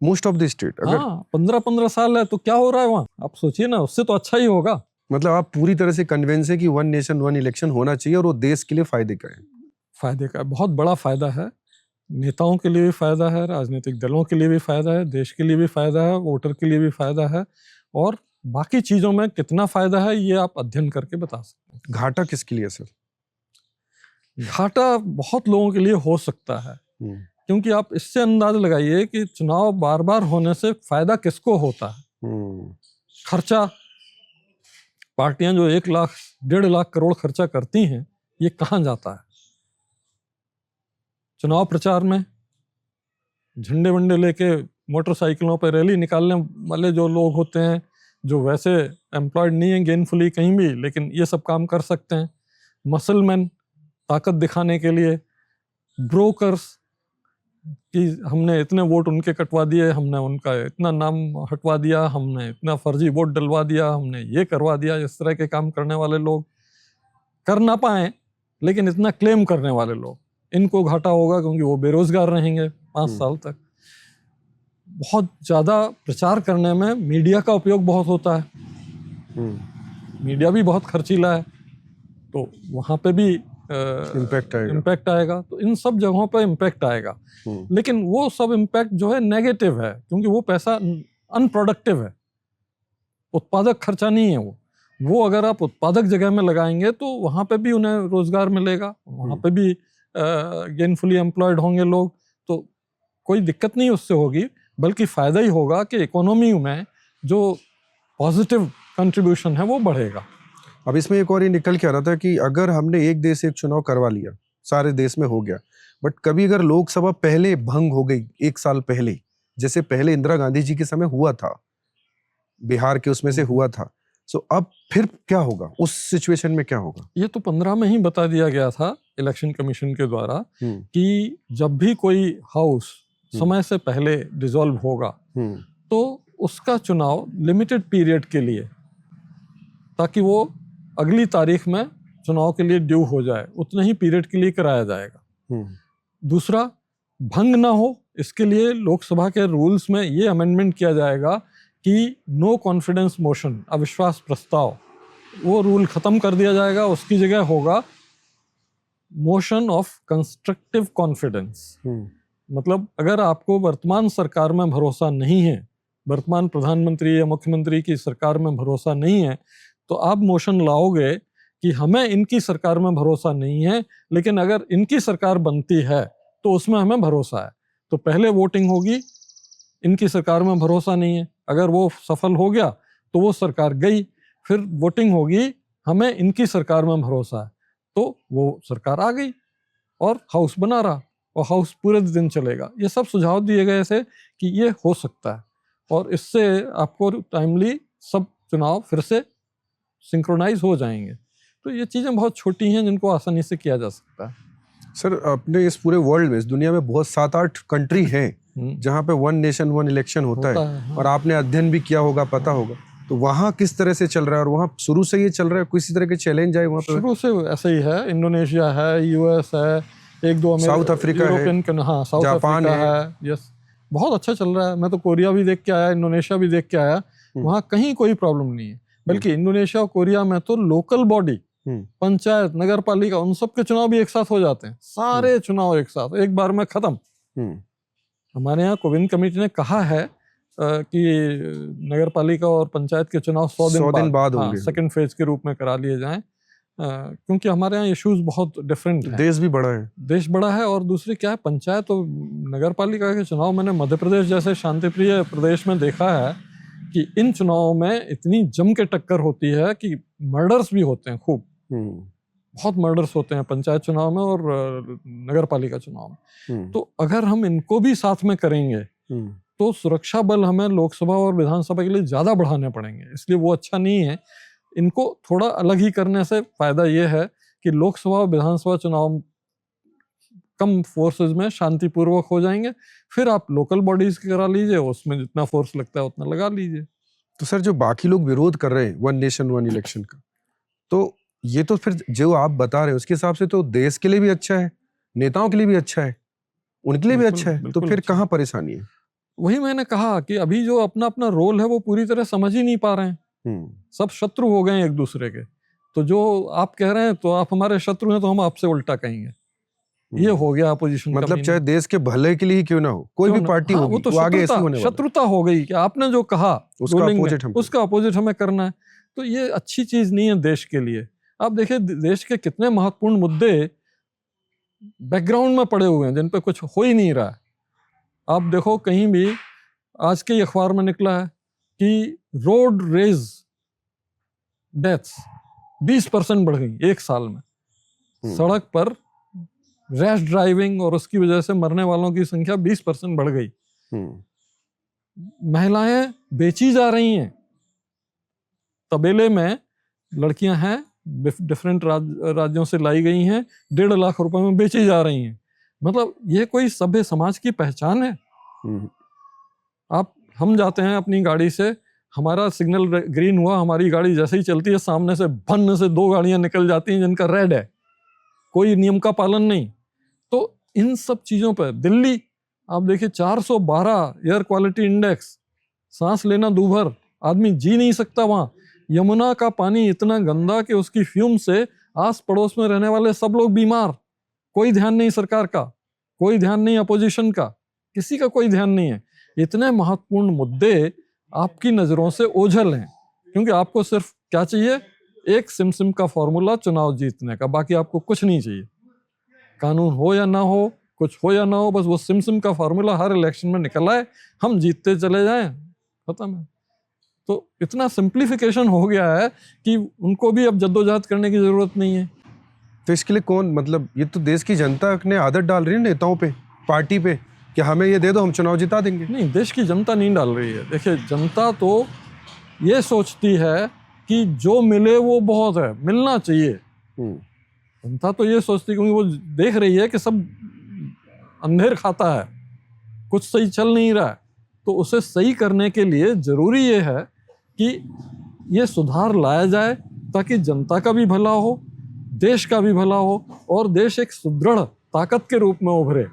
मोस्ट ऑफ द स्टेट। अगर 15-15 साल है तो क्या हो रहा है वहाँ? आप सोचिए ना, उससे तो अच्छा ही होगा। मतलब आप पूरी तरह से कन्विंस है कि वन नेशन वन इलेक्शन होना चाहिए और वो देश के लिए फायदे का है। फायदे का बहुत बड़ा फायदा है, नेताओं के लिए भी फायदा है, राजनीतिक दलों के लिए भी फायदा है, देश के लिए भी फायदा है, वोटर के लिए भी फायदा है, और बाकी चीजों में कितना फायदा है ये आप अध्ययन करके बता सकते हैं। घाटा किसके लिए सर? घाटा बहुत लोगों के लिए हो सकता है, क्योंकि आप इससे अंदाज लगाइए कि चुनाव बार बार होने से फायदा किसको होता है। खर्चा, पार्टियां जो 1 लाख 1.5 लाख करोड़ खर्चा करती हैं, ये कहाँ जाता है? चुनाव प्रचार में झंडे वंडे लेके मोटरसाइकिलों पर रैली निकालने वाले जो लोग होते हैं, जो वैसे एम्प्लॉयड नहीं है गेनफुली कहीं भी, लेकिन ये सब काम कर सकते हैं। मसलमैन, ताकत दिखाने के लिए। ब्रोकर्स, कि हमने इतने वोट उनके कटवा दिए, हमने उनका इतना नाम हटवा दिया, हमने इतना फर्जी वोट डलवा दिया, हमने ये करवा दिया। इस तरह के काम करने वाले लोग, कर ना पाए लेकिन इतना क्लेम करने वाले लोग, इनको घाटा होगा, क्योंकि वो बेरोजगार रहेंगे 5 साल तक। बहुत ज़्यादा प्रचार करने में मीडिया का उपयोग बहुत होता है। मीडिया भी बहुत खर्चीला है, तो वहाँ पे भी इम्पैक्ट आएगा। तो इन सब जगहों पर इम्पैक्ट आएगा, लेकिन वो सब इम्पैक्ट जो है नेगेटिव है, क्योंकि वो पैसा अनप्रोडक्टिव है, उत्पादक खर्चा नहीं है वो अगर आप उत्पादक जगह में लगाएंगे तो वहाँ पे भी उन्हें रोजगार मिलेगा, वहाँ पे भी गेनफुली एम्प्लॉयड होंगे लोग, तो कोई दिक्कत नहीं उससे होगी, बल्कि फायदा ही होगा कि इकोनॉमी में जो पॉजिटिव कंट्रीब्यूशन है वो बढ़ेगा। अब इसमें एक और ये निकल के आ रहा था कि अगर हमने एक देश एक चुनाव करवा लिया, सारे देश में हो गया, बट कभी अगर लोकसभा पहले भंग हो गई 1 साल पहले, जैसे पहले इंदिरा गांधी जी के समय हुआ था, बिहार के उसमें से हुआ था, तो अब फिर क्या होगा? उस सिचुएशन में क्या होगा? ये तो 15 में ही बता दिया गया था इलेक्शन कमीशन के द्वारा कि जब भी कोई हाउस समय से पहले डिसॉल्व होगा तो उसका चुनाव लिमिटेड पीरियड के लिए, ताकि वो अगली तारीख में चुनाव के लिए ड्यू हो जाए, उतने ही पीरियड के लिए कराया जाएगा। दूसरा, भंग ना हो इसके लिए लोकसभा के रूल्स में ये अमेंडमेंट किया जाएगा कि नो कॉन्फिडेंस मोशन, अविश्वास प्रस्ताव, वो रूल खत्म कर दिया जाएगा। उसकी जगह होगा मोशन ऑफ कंस्ट्रक्टिव कॉन्फिडेंस। मतलब अगर आपको वर्तमान सरकार में भरोसा नहीं है, वर्तमान प्रधानमंत्री या मुख्यमंत्री की सरकार में भरोसा नहीं है, तो आप मोशन लाओगे कि हमें इनकी सरकार में भरोसा नहीं है, लेकिन अगर इनकी सरकार बनती है तो उसमें हमें भरोसा है। तो पहले वोटिंग होगी, इनकी सरकार में भरोसा नहीं है, अगर वो सफल हो गया तो वो सरकार गई, फिर वोटिंग होगी, हमें इनकी सरकार में भरोसा है, तो वो सरकार आ गई और हाउस बना रहा, और हाउस पूरे दिन चलेगा। ये सब सुझाव दिए गए थे कि ये हो सकता है, और इससे आपको टाइमली सब चुनाव फिर से सिंक्रोनाइज हो जाएंगे। तो ये चीज़ें बहुत छोटी हैं जिनको आसानी से किया जा सकता है। सर, अपने इस पूरे वर्ल्ड में, इस दुनिया में बहुत 7-8 कंट्री हैं जहाँ पे वन नेशन वन इलेक्शन होता है। हाँ। और आपने अध्ययन भी किया होगा, पता होगा, तो वहाँ किस तरह से चल रहा है? और वहाँ शुरू से ये चल रहा है, किसी तरह के चैलेंज आए वहाँ पे? शुरू से ऐसे ही है। इंडोनेशिया है, यूएस है, 1-2 साउथ अफ्रीका है, हाँ, साउथ जापान है। यस, बहुत अच्छा चल रहा है। मैं तो कोरिया भी देख के आया, इंडोनेशिया भी देख के आया, वहाँ कहीं कोई प्रॉब्लम नहीं है। बल्कि इंडोनेशिया और कोरिया में तो लोकल बॉडी, पंचायत, नगर पालिका, उन सब के चुनाव भी एक साथ हो जाते हैं। सारे चुनाव एक साथ एक बार में खत्म। हमारे यहाँ कोविंद कमेटी ने कहा है कि नगर पालिका और पंचायत के चुनाव 100 दिन बाद होंगे, सेकंड फेज के रूप में करा लिए जाएं, क्योंकि हमारे यहाँ इश्यूज बहुत डिफरेंट हैं। देश भी बड़ा है, देश बड़ा है, और दूसरी क्या है, पंचायत और नगर पालिका के चुनाव मैंने मध्य प्रदेश जैसे शांतिप्रिय प्रदेश में देखा है कि इन चुनावों में इतनी जम के टक्कर होती है कि मर्डर्स भी होते हैं, खूब बहुत मर्डर्स होते हैं पंचायत चुनाव में और नगर पालिका चुनाव में। तो अगर हम इनको भी साथ में करेंगे तो सुरक्षा बल हमें लोकसभा और विधानसभा के लिए ज्यादा बढ़ाने पड़ेंगे, इसलिए वो अच्छा नहीं है। इनको थोड़ा अलग ही करने से फायदा ये है कि लोकसभा और विधानसभा चुनाव कम फोर्सेस में शांतिपूर्वक हो जाएंगे, फिर आप लोकल बॉडीज की करा लीजिए, उसमें जितना फोर्स लगता है उतना लगा लीजिए। तो सर, जो बाकी लोग विरोध कर रहे हैं वन नेशन वन इलेक्शन का, तो ये तो फिर जो आप बता रहे हैं उसके हिसाब से तो देश के लिए भी अच्छा है, नेताओं के लिए भी अच्छा है, उनके लिए भी अच्छा है, तो फिर कहाँ परेशानी है? वही मैंने कहा कि अभी जो अपना अपना रोल है वो पूरी तरह समझ ही नहीं पा रहे हैं। सब शत्रु हो गए हैं एक दूसरे के। तो जो आप कह रहे हैं तो आप हमारे शत्रु हैं, तो हम आपसे उल्टा कहेंगे। ये हो गया अपोजिशन का मतलब चाहे देश के भले के लिए ही क्यों ना हो, कोई भी पार्टी होगी, वो तो वो आगे ऐसे होने वाला है। शत्रुता हो गई कि आपने जो कहा उसका अपोजिट हम उसका अपोजिट हमें करना है। तो ये अच्छी चीज नहीं है देश के लिए। आप देखिए देश के कितने महत्वपूर्ण मुद्दे बैकग्राउंड में पड़े हुए हैं जिन पे कुछ हो ही नहीं रहा है। आप देखो कहीं भी आज के अखबार में निकला है कि रोड रेज डेथ्स 20% बढ़ गई एक साल में। सड़क पर रैश ड्राइविंग और उसकी वजह से मरने वालों की संख्या 20% बढ़ गई। महिलाएं बेची जा रही हैं। तबेले में लड़कियां हैं, डिफरेंट राज्यों से लाई गई हैं, 1.5 लाख रुपए में बेची जा रही हैं। मतलब ये कोई सभ्य समाज की पहचान है? हम जाते हैं अपनी गाड़ी से, हमारा सिग्नल ग्रीन हुआ, हमारी गाड़ी जैसे ही चलती है सामने से भन्न से 2 गाड़ियां निकल जाती हैं जिनका रेड है, कोई नियम का पालन नहीं। तो इन सब चीजों पर दिल्ली आप देखिए 412 एयर क्वालिटी इंडेक्स, सांस लेना दूभर, आदमी जी नहीं सकता वहां। यमुना का पानी इतना गंदा कि उसकी फ्यूम से आस पड़ोस में रहने वाले सब लोग बीमार। कोई ध्यान नहीं सरकार का, कोई ध्यान नहीं अपोजिशन का, किसी का कोई ध्यान नहीं है। इतने महत्वपूर्ण मुद्दे आपकी नजरों से ओझल हैं, क्योंकि आपको सिर्फ क्या चाहिए, एक सिम का फॉर्मूला चुनाव जीतने का, बाकी आपको कुछ नहीं चाहिए। कानून हो या ना हो, कुछ हो या ना हो, बस वो सिम का फॉर्मूला हर इलेक्शन में निकल आए, हम जीतते चले जाएं, खत्म है। तो इतना सिंप्लीफिकेशन हो गया है कि उनको भी अब जद्दोजहद करने की जरूरत नहीं है। तो इसके लिए कौन, मतलब ये तो देश की जनता ने आदत डाल रही है नेताओं पे, पार्टी पे, कि हमें ये दे दो हम चुनाव जिता देंगे। नहीं, देश की जनता नहीं डाल रही है। देखिए जनता तो ये सोचती है कि जो मिले वो बहुत है, मिलना चाहिए। जनता तो ये सोचती है, क्योंकि वो देख रही है कि सब अंधेर खाता है, कुछ सही चल नहीं रहा है। तो उसे सही करने के लिए जरूरी ये है कि ये सुधार लाया जाए ताकि जनता का भी भला हो, देश का भी भला हो और देश एक सुदृढ़ ताकत के रूप में उभरे।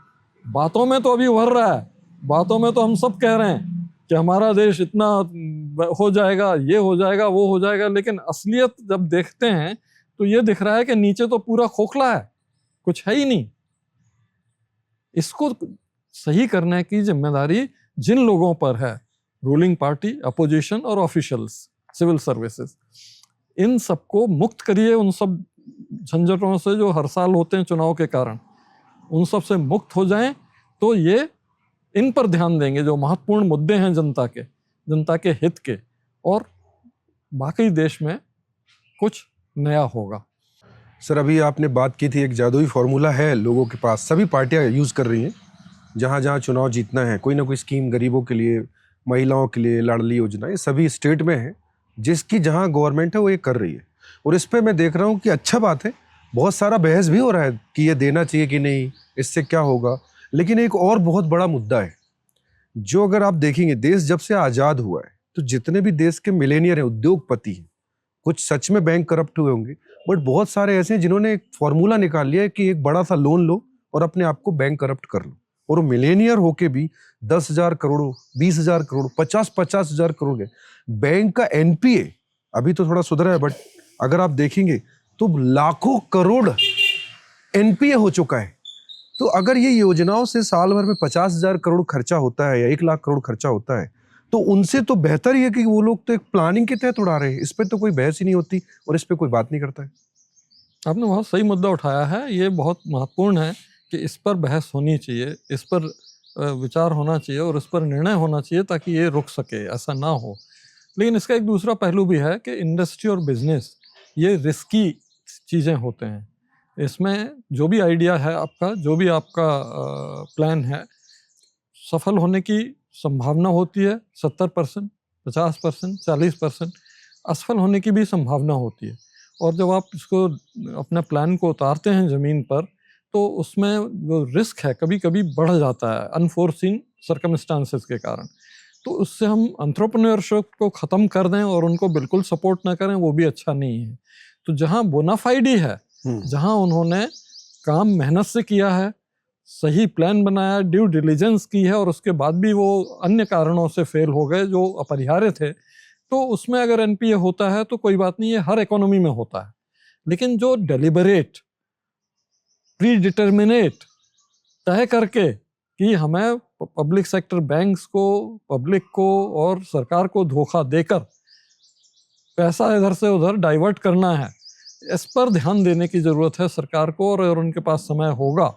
बातों में तो अभी उभर रहा है, बातों में तो हम सब कह रहे हैं कि हमारा देश इतना हो जाएगा, ये हो जाएगा, वो हो जाएगा, लेकिन असलियत जब देखते हैं तो ये दिख रहा है कि नीचे तो पूरा खोखला है, कुछ है ही नहीं। इसको सही करने की जिम्मेदारी जिन लोगों पर है, रूलिंग पार्टी, अपोजिशन और ऑफिशियल्स, सिविल सर्विसेज, इन सबको मुक्त करिए उन सब झंझटों से जो हर साल होते हैं चुनाव के कारण। उन सब से मुक्त हो जाएं तो ये इन पर ध्यान देंगे जो महत्वपूर्ण मुद्दे हैं जनता के हित के, और बाकी देश में कुछ नया होगा। सर अभी आपने बात की थी, एक जादुई फॉर्मूला है लोगों के पास, सभी पार्टियां यूज़ कर रही हैं, जहां जहां चुनाव जीतना है कोई ना कोई स्कीम गरीबों के लिए, महिलाओं के लिए, लाडली योजना, ये सभी स्टेट में है, जिसकी जहां गवर्नमेंट है वो ये कर रही है। और इस पर मैं देख रहा हूँ कि अच्छा बात है, बहुत सारा बहस भी हो रहा है कि ये देना चाहिए कि नहीं, इससे क्या होगा। लेकिन एक और बहुत बड़ा मुद्दा है जो अगर आप देखेंगे, देश जब से आज़ाद हुआ है तो जितने भी देश के मिलेनियर हैं, उद्योगपति हैं, कुछ सच में बैंक करप्ट हुए होंगे, बट बहुत सारे ऐसे हैं जिन्होंने एक फॉर्मूला निकाल लिया है कि एक बड़ा सा लोन लो और अपने आप को बैंक करप्ट कर लो। और वो मिलेनियर होके भी 10,000 करोड़, 20,000 करोड़, 50,000 करोड़ गए। बैंक का एनपीए अभी तो थोड़ा सुधरा है, बट अगर आप देखेंगे तो लाखों करोड़ एनपीए हो चुका है। तो अगर ये योजनाओं से साल भर में 50,000 करोड़ खर्चा होता है या 1 लाख करोड़ खर्चा होता है, तो उनसे तो बेहतर ही है कि वो लोग तो एक प्लानिंग के तहत उड़ा रहे हैं। इस पर तो कोई बहस ही नहीं होती और इस पर कोई बात नहीं करता है। आपने बहुत सही मुद्दा उठाया है, ये बहुत महत्वपूर्ण है कि इस पर बहस होनी चाहिए, इस पर विचार होना चाहिए और इस पर निर्णय होना चाहिए ताकि ये रुक सके, ऐसा ना हो। लेकिन इसका एक दूसरा पहलू भी है कि इंडस्ट्री और बिजनेस ये रिस्की चीज़ें होते हैं। इसमें जो भी आइडिया है आपका, जो भी आपका प्लान है, सफल होने की संभावना होती है 70%, 50%, 40%, असफल होने की भी संभावना होती है। और जब आप इसको अपने प्लान को उतारते हैं ज़मीन पर, तो उसमें वो रिस्क है कभी कभी बढ़ जाता है अनफोर्सीन सर्कमस्टांसेस के कारण। तो उससे हम एंटरप्रेन्योरशिप को ख़त्म कर दें और उनको बिल्कुल सपोर्ट ना करें, वो भी अच्छा नहीं है। तो जहाँ बोनाफाइडी है, जहाँ उन्होंने काम मेहनत से किया है, सही प्लान बनाया, ड्यू डिलिजेंस की है और उसके बाद भी वो अन्य कारणों से फेल हो गए जो अपरिहार्य थे, तो उसमें अगर एनपीए होता है तो कोई बात नहीं, ये हर इकोनॉमी में होता है। लेकिन जो डेलिबरेट, प्री डिटर्मिनेट, तय करके कि हमें पब्लिक सेक्टर बैंक्स को, पब्लिक को और सरकार को धोखा देकर पैसा इधर से उधर डाइवर्ट करना है, इस पर ध्यान देने की जरूरत है सरकार को। और उनके पास समय होगा,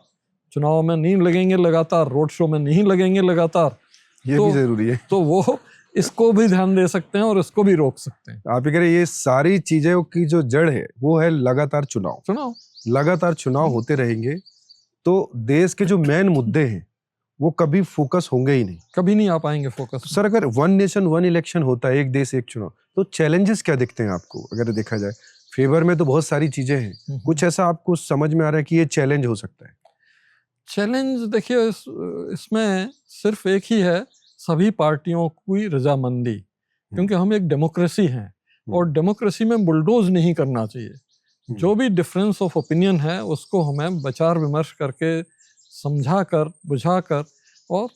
चुनाव में नहीं लगेंगे लगातार, रोड शो में नहीं लगेंगे लगातार, ये तो भी जरूरी है। तो वो इसको भी ध्यान दे सकते हैं और इसको भी रोक सकते हैं। आप ये कह रहे हैं ये सारी चीजों की जो जड़ है वो है लगातार चुनाव। लगातार चुनाव होते रहेंगे तो देश के जो मेन मुद्दे हैं वो कभी फोकस होंगे ही नहीं, कभी नहीं आ पाएंगे फोकस। सर अगर वन नेशन वन इलेक्शन होता है, एक देश एक चुनाव, तो चैलेंजेस क्या दिखते हैं आपको? अगर देखा जाए फेवर में तो बहुत सारी चीजें हैं, कुछ ऐसा आपको समझ में आ रहा है कि ये चैलेंज हो सकता है? चैलेंज देखिए, इसमें सिर्फ एक ही है, सभी पार्टियों की रजामंदी, क्योंकि हम एक डेमोक्रेसी हैं और डेमोक्रेसी में बुलडोज नहीं करना चाहिए। जो भी डिफरेंस ऑफ ओपिनियन है उसको हमें विचार विमर्श करके, समझा कर, बुझा कर और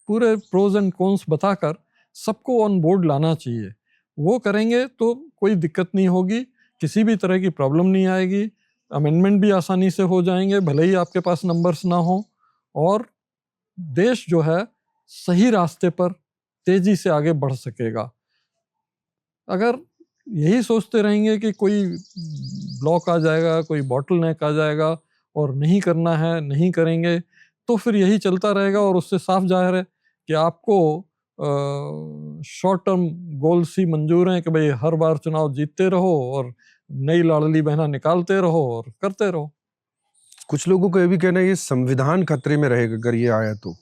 पूरे प्रोज एंड कॉन्स बताकर सबको ऑन बोर्ड लाना चाहिए। वो करेंगे तो कोई दिक्कत नहीं होगी, किसी भी तरह की प्रॉब्लम नहीं आएगी, अमेंडमेंट भी आसानी से हो जाएंगे, भले ही आपके पास नंबर्स ना हो, और देश जो है सही रास्ते पर तेजी से आगे बढ़ सकेगा। अगर यही सोचते रहेंगे कि कोई ब्लॉक आ जाएगा, कोई बॉटल नेक आ जाएगा और नहीं करना है, नहीं करेंगे, तो फिर यही चलता रहेगा। और उससे साफ जाहिर है कि आपको शॉर्ट टर्म गोल्स ही मंजूर हैं कि भाई हर बार चुनाव जीतते रहो और नई लाडली बहना निकालते रहो और करते रहो। कुछ लोगों को ये भी कहना है ये संविधान खतरे में रहेगा अगर ये आया तो,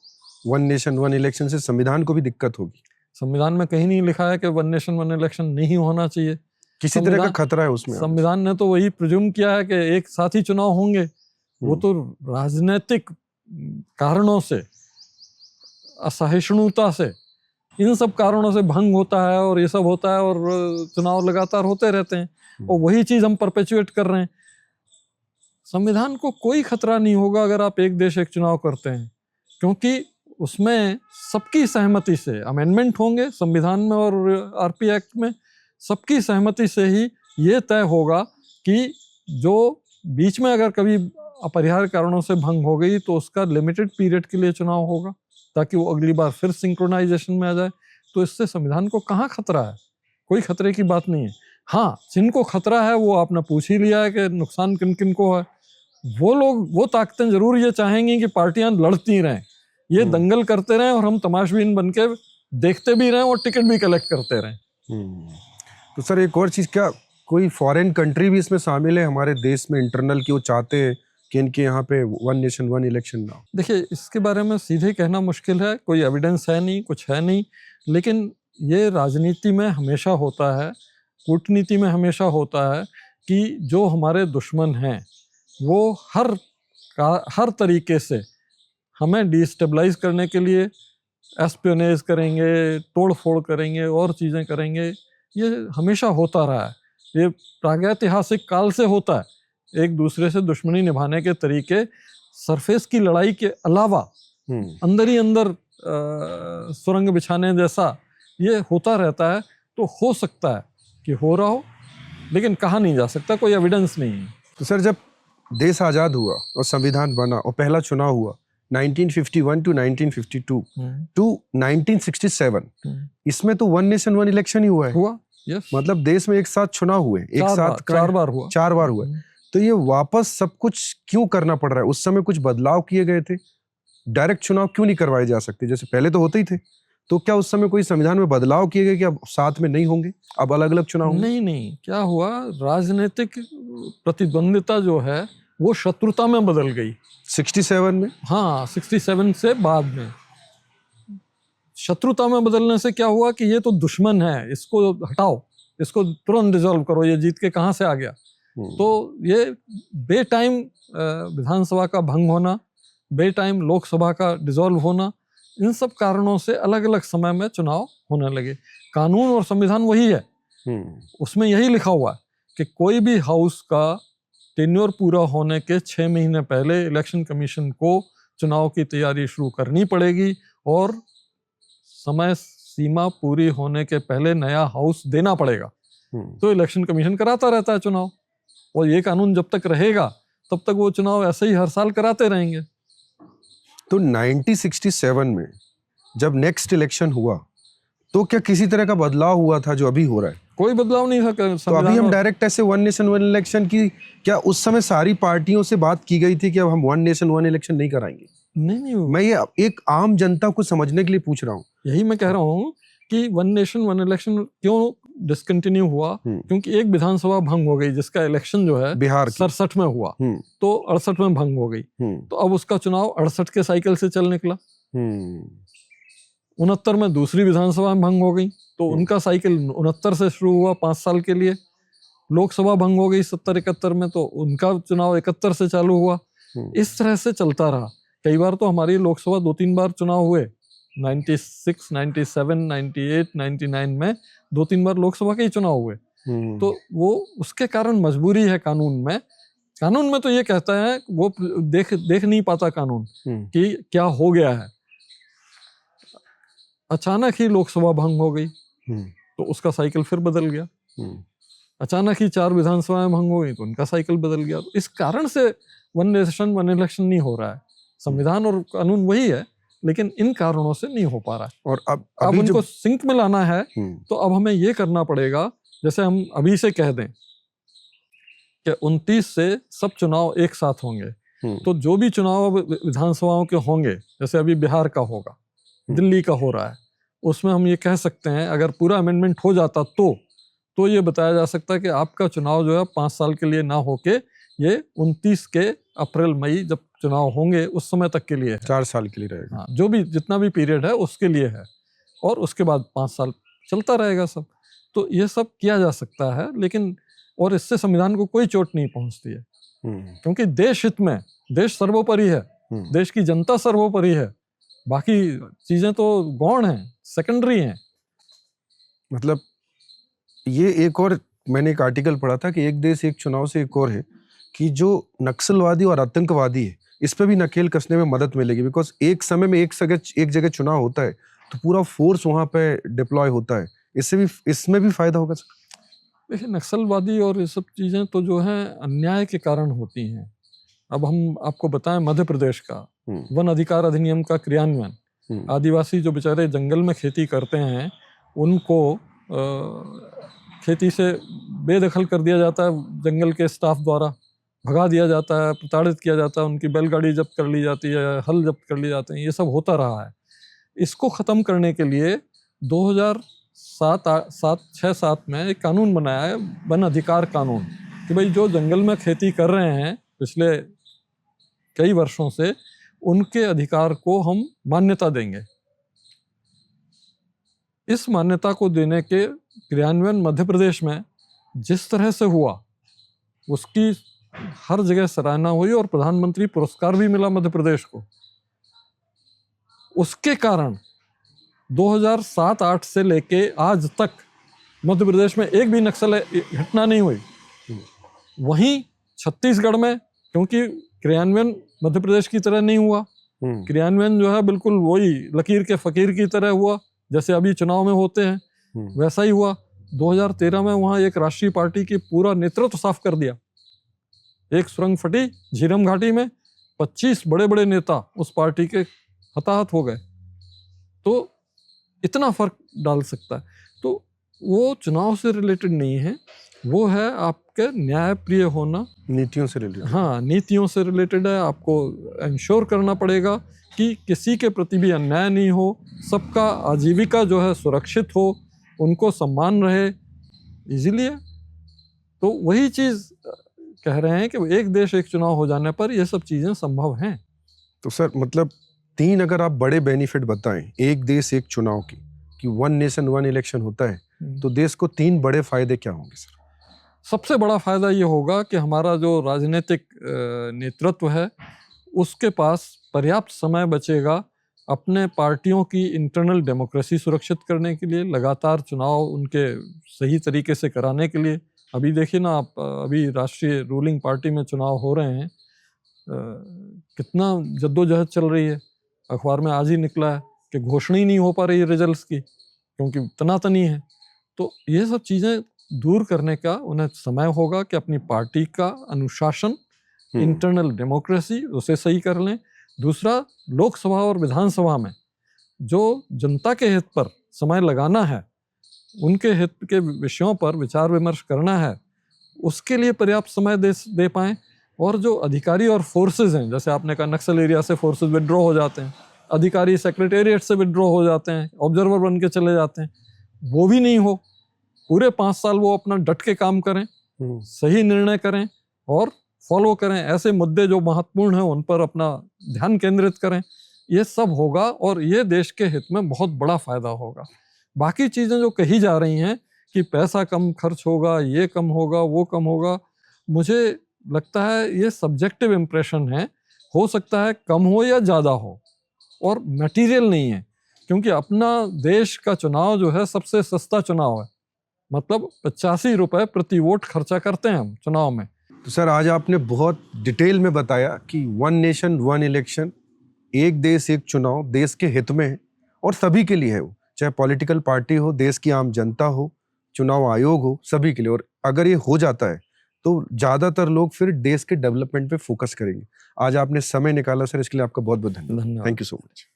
वन नेशन वन इलेक्शन से संविधान को भी दिक्कत होगी। संविधान में कहीं नहीं लिखा है कि वन नेशन वन इलेक्शन नहीं होना चाहिए। किसी तरह का खतरा है उसमें? संविधान ने तो वही प्रिज्यूम किया है कि एक साथ ही चुनाव होंगे। वो तो राजनीतिक कारणों से, असहिष्णुता से, इन सब कारणों से भंग होता है और ये सब होता है और चुनाव लगातार होते रहते हैं, और वही चीज हम परपेचुएट कर रहे हैं। संविधान को कोई खतरा नहीं होगा अगर आप एक देश एक चुनाव करते हैं, क्योंकि उसमें सबकी सहमति से अमेंडमेंट होंगे संविधान में और आरपी एक्ट में, सबकी सहमति से ही ये तय होगा कि जो बीच में अगर कभी अपरिहार्य कारणों से भंग हो गई तो उसका लिमिटेड पीरियड के लिए चुनाव होगा, ताकि वो अगली बार फिर सिंक्रोनाइजेशन में आ जाए। तो इससे संविधान को कहाँ खतरा है? कोई खतरे की बात नहीं है। हाँ, जिनको खतरा है वो आपने पूछ ही लिया है कि नुकसान किन किन को है। वो लोग, वो ताकतें जरूर ये चाहेंगी कि पार्टियां लड़ती रहें, ये दंगल करते रहें और हम तमाशबीन बन के देखते भी रहें और टिकट भी कलेक्ट करते रहें। तो सर एक और चीज, क्या कोई फॉरेन कंट्री भी इसमें शामिल है हमारे देश में इंटरनल, की वो चाहते हैं कि इनके यहाँ पे वन नेशन वन इलेक्शन ना हो? देखिए, इसके बारे में सीधे कहना मुश्किल है, कोई एविडेंस है नहीं, कुछ है नहीं, लेकिन ये राजनीति में हमेशा होता है, कूटनीति में हमेशा होता है कि जो हमारे दुश्मन हैं वो हर तरीके से हमें डिस्टेबलाइज करने के लिए एस्पियोनेज करेंगे, तोड़ फोड़ करेंगे और चीज़ें करेंगे। ये हमेशा होता रहा है, ये प्रागैतिहासिक काल से होता है। एक दूसरे से दुश्मनी निभाने के तरीके सरफेस की लड़ाई के अलावा अंदर ही अंदर सुरंग बिछाने जैसा ये होता रहता है। तो हो सकता है कि हो रहा हो, लेकिन कहा नहीं जा सकता, कोई एविडेंस नहीं है। तो सर जब देश आजाद हुआ और संविधान बना और पहला चुनाव हुआ 1951 टू 1952 टू 1967, इसमें तो वन नेशन वन इलेक्शन ही हुआ है। हुआ, यस। मतलब देश में एक साथ चुनाव हुए, एक साथ चार बार हुआ। 4 बार हुआ। तो ये वापस सब कुछ क्यों करना पड़ रहा है? उस समय कुछ बदलाव किए गए थे, डायरेक्ट चुनाव क्यों नहीं करवाए जा सकते? जैसे पहले तो होते ही थे, तो क्या उस समय कोई संविधान में बदलाव किए गए कि अब साथ में नहीं होंगे, अब अलग अलग चुनाव होंगे? नहीं, क्या हुआ, राजनीतिक प्रतिद्वंदिता जो है वो शत्रुता में बदल गई 67 में। हाँ, 67 से बाद में शत्रुता में बदलने से क्या हुआ कि ये तो दुश्मन है, इसको हटाओ, इसको तुरंत डिसॉल्व करो, ये जीत के कहाँ से आ गया। तो ये बेटाइम विधानसभा का भंग होना, बेटाइम लोकसभा का डिसॉल्व होना, इन सब कारणों से अलग अलग समय में चुनाव होने लगे। कानून और संविधान वही है, उसमें यही लिखा हुआ है कि कोई भी हाउस का टेन्योर पूरा होने के 6 महीने पहले इलेक्शन कमीशन को चुनाव की तैयारी शुरू करनी पड़ेगी और समय सीमा पूरी होने के पहले नया हाउस देना पड़ेगा। तो इलेक्शन कमीशन कराता रहता है चुनाव, और ये कानून जब तक रहेगा तब तक वो चुनाव ऐसे ही हर साल कराते रहेंगे। तो 1967 में जब नेक्स्ट इलेक्शन हुआ तो क्या किसी तरह का बदलाव हुआ था जो अभी हो रहा है? कोई बदलाव नहीं था। तो अभी हम डायरेक्ट ऐसे वन नेशन वन इलेक्शन की, क्या उस समय सारी पार्टियों से बात की गई थी कि अब हम वन नेशन वन इलेक्शन नहीं कराएंगे? नहीं, मैं ये एक आम जनता को समझने के लिए पूछ रहा हूँ। यही मैं कह रहा हूँ कि वन नेशन वन इलेक्शन क्यों डिसकंटिन्यू हुआ, क्योंकि एक विधानसभा भंग हो गई जिसका इलेक्शन जो है बिहार 67 में हुआ, तो 68 में भंग हो गई। तो अब उसका चुनाव 68 के साइकिल से चल निकला। 69 में दूसरी विधानसभा में भंग हो गई, तो उनका साइकिल 69 से शुरू हुआ 5 साल के लिए। लोकसभा भंग हो गई 70-71 में, तो उनका चुनाव 71 से चालू हुआ। इस तरह से चलता रहा। कई बार तो हमारी लोकसभा 2-3 बार चुनाव हुए, 96, 97, 98, 99 में 2-3 बार लोकसभा के ही चुनाव हुए। तो वो उसके कारण मजबूरी है कानून में तो ये कहता है, वो देख नहीं पाता कानून कि क्या हो गया है। अचानक ही लोकसभा भंग हो गई तो उसका साइकिल फिर बदल गया। अचानक ही 4 विधानसभाएं भंग हो गई तो उनका साइकिल बदल गया। तो इस कारण से वन नेशन वन इलेक्शन नहीं हो रहा है। संविधान और कानून वही है, लेकिन इन कारणों से नहीं हो पा रहा है। और अब उनको सिंक में लाना है, तो अब हमें ये करना पड़ेगा, जैसे हम अभी से कह दें कि 29 से सब चुनाव एक साथ होंगे, तो जो भी चुनाव विधानसभाओं के होंगे, जैसे अभी बिहार का होगा, दिल्ली का हो रहा है, उसमें हम ये कह सकते हैं अगर पूरा अमेंडमेंट हो जाता तो ये बताया जा सकता है कि आपका चुनाव जो है 5 साल के लिए ना होके ये 29 के अप्रैल मई जब चुनाव होंगे उस समय तक के लिए है। 4 साल के लिए रहेगा। हाँ, जो भी जितना भी पीरियड है उसके लिए है, और उसके बाद 5 साल चलता रहेगा सब। तो ये सब किया जा सकता है, लेकिन और इससे संविधान को कोई चोट नहीं पहुंचती है, क्योंकि देश हित में, देश सर्वोपरि है, देश की जनता सर्वोपरि है, बाकी चीजें तो गौण हैं, सेकेंडरी हैं। मतलब ये एक और मैंने एक आर्टिकल पढ़ा था कि एक देश एक चुनाव से एक और है कि जो नक्सलवादी और आतंकवादी है इस पे भी नकेल कसने में मदद मिलेगी, बिकॉज एक समय में एक जगह चुनाव होता है तो पूरा फोर्स वहां पे डिप्लॉय होता है। इसमें भी फायदा होगा सर? देखिए, नक्सलवादी और ये सब चीजें तो जो है अन्याय के कारण होती हैं। अब हम आपको बताएं मध्य प्रदेश का वन अधिकार अधिनियम का क्रियान्वयन, आदिवासी जो बेचारे जंगल में खेती करते हैं उनको खेती से बेदखल कर दिया जाता है, जंगल के स्टाफ द्वारा भगा दिया जाता है, प्रताड़ित किया जाता है, उनकी बैलगाड़ी जब्त कर ली जाती है, हल जब्त कर लिए जाते हैं, ये सब होता रहा है। इसको ख़त्म करने के लिए 2006-7 में एक कानून बनाया है, वन अधिकार कानून, कि भाई जो जंगल में खेती कर रहे हैं पिछले कई वर्षों से, उनके अधिकार को हम मान्यता देंगे। इस मान्यता को देने के क्रियान्वयन मध्य प्रदेश में जिस तरह से हुआ उसकी हर जगह सराहना हुई और प्रधानमंत्री पुरस्कार भी मिला मध्य प्रदेश को। उसके कारण 2007-8 से लेके आज तक मध्य प्रदेश में एक भी नक्सल घटना नहीं हुई। वहीं छत्तीसगढ़ में, क्योंकि क्रियान्वयन मध्य प्रदेश की तरह नहीं हुआ, क्रियान्वयन जो है बिल्कुल वही लकीर के फकीर की तरह हुआ, जैसे अभी चुनाव में होते हैं वैसा ही हुआ। 2013 में वहां एक राष्ट्रीय पार्टी की पूरा नेतृत्व साफ कर दिया। एक सुरंग फटी झीरम घाटी में, 25 बड़े बड़े नेता उस पार्टी के हताहत हो गए। तो इतना फर्क डाल सकता है। तो वो चुनाव से रिलेटेड नहीं है, वो है आपके न्यायप्रिय होना, नीतियों से रिलेटेड। हाँ, नीतियों से रिलेटेड है। आपको इंश्योर करना पड़ेगा कि किसी के प्रति भी अन्याय नहीं हो, सबका आजीविका जो है सुरक्षित हो, उनको सम्मान रहे, इजीलिए। तो वही चीज़ कह रहे हैं कि एक देश एक चुनाव हो जाने पर ये सब चीज़ें संभव हैं। तो सर मतलब 3 अगर आप बड़े बेनिफिट बताएं एक देश एक चुनाव की, कि वन नेशन वन इलेक्शन होता है, तो देश को 3 बड़े फायदे क्या होंगे सर? सबसे बड़ा फायदा ये होगा कि हमारा जो राजनीतिक नेतृत्व है उसके पास पर्याप्त समय बचेगा अपने पार्टियों की इंटरनल डेमोक्रेसी सुरक्षित करने के लिए, लगातार चुनाव उनके सही तरीके से कराने के लिए। अभी देखिए ना आप, अभी राष्ट्रीय रूलिंग पार्टी में चुनाव हो रहे हैं, कितना जद्दोजहद चल रही है। अखबार में आज ही निकला है कि घोषणा ही नहीं हो पा रही है रिजल्ट्स की, क्योंकि तनातनी है। तो ये सब चीज़ें दूर करने का उन्हें समय होगा कि अपनी पार्टी का अनुशासन, इंटरनल डेमोक्रेसी उसे सही कर लें। दूसरा, लोकसभा और विधानसभा में जो जनता के हित पर समय लगाना है, उनके हित के विषयों पर विचार विमर्श करना है, उसके लिए पर्याप्त समय दे पाएं। और जो अधिकारी और फोर्सेस हैं, जैसे आपने कहा नक्सल एरिया से फोर्सेस विड्रॉ हो जाते हैं, अधिकारी सेक्रेटेरिएट से विड्रॉ हो जाते हैं, ऑब्जर्वर बन के चले जाते हैं, वो भी नहीं हो। पूरे 5 साल वो अपना डट के काम करें, सही निर्णय करें और फॉलो करें। ऐसे मुद्दे जो महत्वपूर्ण हैं उन पर अपना ध्यान केंद्रित करें। ये सब होगा और ये देश के हित में बहुत बड़ा फायदा होगा। बाकी चीज़ें जो कही जा रही हैं कि पैसा कम खर्च होगा, ये कम होगा, वो कम होगा, मुझे लगता है ये सब्जेक्टिव इम्प्रेशन है। हो सकता है कम हो या ज़्यादा हो, और मटेरियल नहीं है, क्योंकि अपना देश का चुनाव जो है सबसे सस्ता चुनाव है। मतलब 85 रुपए प्रति वोट खर्चा करते हैं हम चुनाव में। तो सर, आज आपने बहुत डिटेल में बताया कि वन नेशन वन इलेक्शन, एक देश एक चुनाव देश के हित में है और सभी के लिए है, वो चाहे पॉलिटिकल पार्टी हो, देश की आम जनता हो, चुनाव आयोग हो, सभी के लिए। और अगर ये हो जाता है तो ज्यादातर लोग फिर देश के डेवलपमेंट पे फोकस करेंगे। आज आपने समय निकाला सर, इसके लिए आपका बहुत बहुत धन्यवाद। Thank you so much.